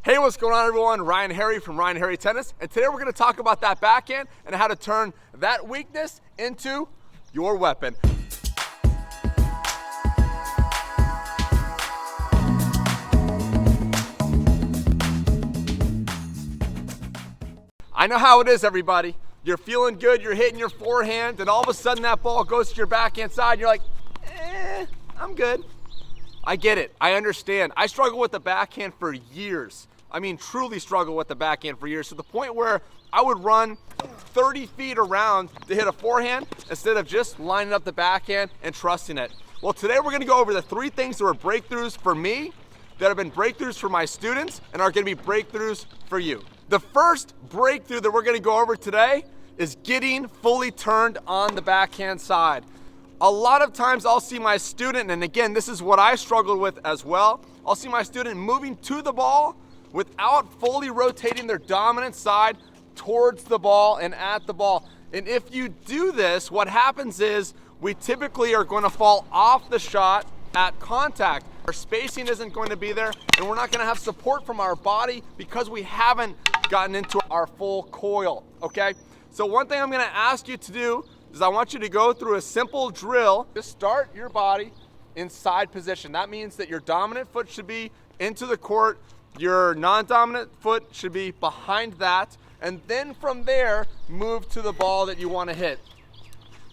Hey, what's going on everyone? Ryan Harry from Ryan Harry Tennis, and today we're going to talk about that backhand and how to turn that weakness into your weapon. I know how it is, everybody. You're feeling good, you're hitting your forehand, and all of a sudden that ball goes to your backhand side, and you're like, I'm good. I get it, I understand. I struggled with the backhand for years. I mean, truly struggled with the backhand for years, to the point where I would run 30 feet around to hit a forehand instead of just lining up the backhand and trusting it. Well, today we're gonna go over the 3 things that were breakthroughs for me, that have been breakthroughs for my students, and are gonna be breakthroughs for you. The first breakthrough that we're gonna go over today is getting fully turned on the backhand side. A lot of times I'll see my student, and again, this is what I struggled with as well, I'll see my student moving to the ball without fully rotating their dominant side towards the ball and at the ball. And if you do this, what happens is we typically are going to fall off the shot at contact. Our spacing isn't going to be there, and we're not going to have support from our body because we haven't gotten into our full coil, okay? So one thing I'm going to ask you to do is I want you to go through a simple drill. Just start your body in side position. That means that your dominant foot should be into the court, your non-dominant foot should be behind that, and then from there, move to the ball that you want to hit.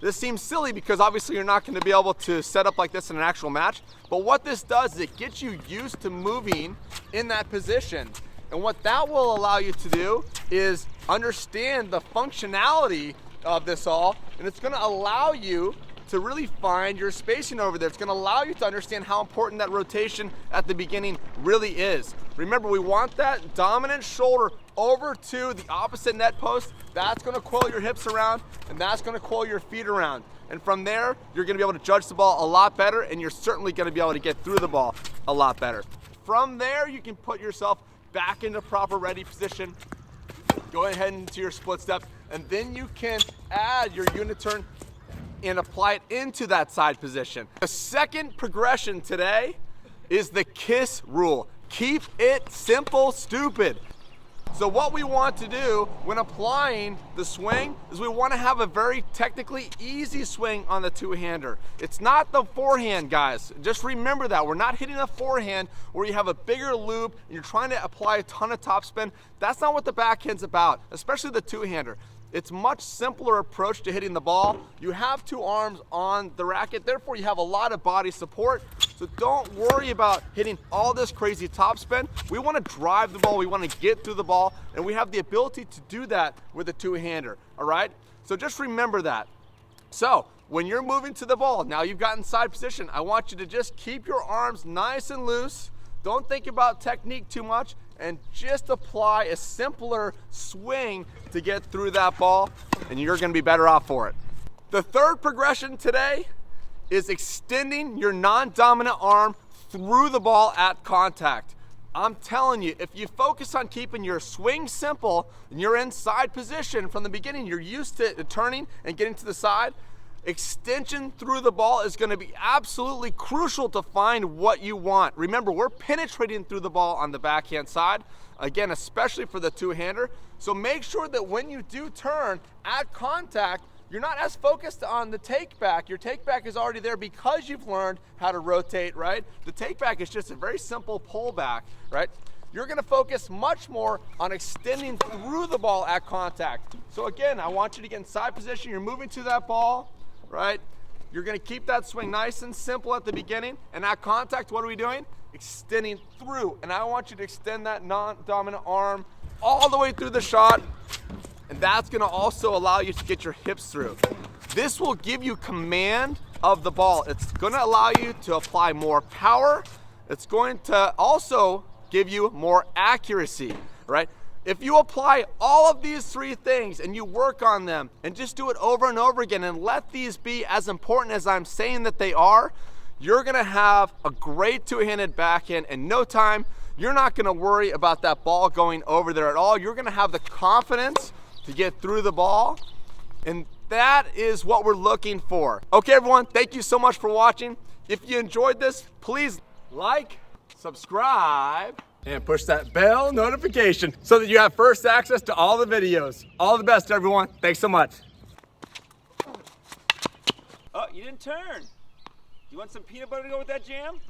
This seems silly because obviously you're not going to be able to set up like this in an actual match, but what this does is it gets you used to moving in that position. And what that will allow you to do is understand the functionality of this all, and it's going to allow you to really find your spacing over there. It's going to allow you to understand how important that rotation at the beginning really is. Remember, we want that dominant shoulder over to the opposite net post. That's going to coil your hips around, and that's going to coil your feet around. And from there, you're going to be able to judge the ball a lot better, and you're certainly going to be able to get through the ball a lot better. From there, you can put yourself back into proper ready position, go ahead into your split step, and then you can add your unit turn and apply it into that side position. The second progression today is the KISS rule. Keep it simple, stupid. So what we want to do when applying the swing is we want to have a very technically easy swing on the two-hander. It's not the forehand, guys. Just remember that. We're not hitting a forehand where you have a bigger loop and you're trying to apply a ton of topspin. That's not what the backhand's about, especially the two-hander. It's a much simpler approach to hitting the ball. You have 2 arms on the racket, therefore you have a lot of body support. So don't worry about hitting all this crazy topspin. We want to drive the ball, we want to get through the ball, and we have the ability to do that with a two-hander, all right? So just remember that. So when you're moving to the ball, now you've gotten side position, I want you to just keep your arms nice and loose. Don't think about technique too much, and just apply a simpler swing to get through that ball, and you're gonna be better off for it. The third progression today is extending your non-dominant arm through the ball at contact. I'm telling you, if you focus on keeping your swing simple and you're in side position from the beginning, you're used to turning and getting to the side, extension through the ball is going to be absolutely crucial to find what you want. Remember, we're penetrating through the ball on the backhand side, again, especially for the two-hander. So make sure that when you do turn at contact, you're not as focused on the take back. Your take back is already there because you've learned how to rotate, right? The take back is just a very simple pullback, right? You're gonna focus much more on extending through the ball at contact. So again, I want you to get in side position. You're moving to that ball, right? You're gonna keep that swing nice and simple at the beginning, and at contact, what are we doing? Extending through, and I want you to extend that non-dominant arm all the way through the shot, and that's gonna also allow you to get your hips through. This will give you command of the ball. It's gonna allow you to apply more power. It's going to also give you more accuracy, right? If you apply all of these 3 things and you work on them and just do it over and over again and let these be as important as I'm saying that they are, you're gonna have a great two-handed backhand in no time. You're not gonna worry about that ball going over there at all. You're gonna have the confidence to get through the ball, and that is what we're looking for. Okay, everyone, thank you so much for watching. If you enjoyed this, please like, subscribe, And push that bell notification so that you have first access to all the videos. All the best, everyone. Thanks so much. Oh, you didn't turn. You want some peanut butter to go with that jam?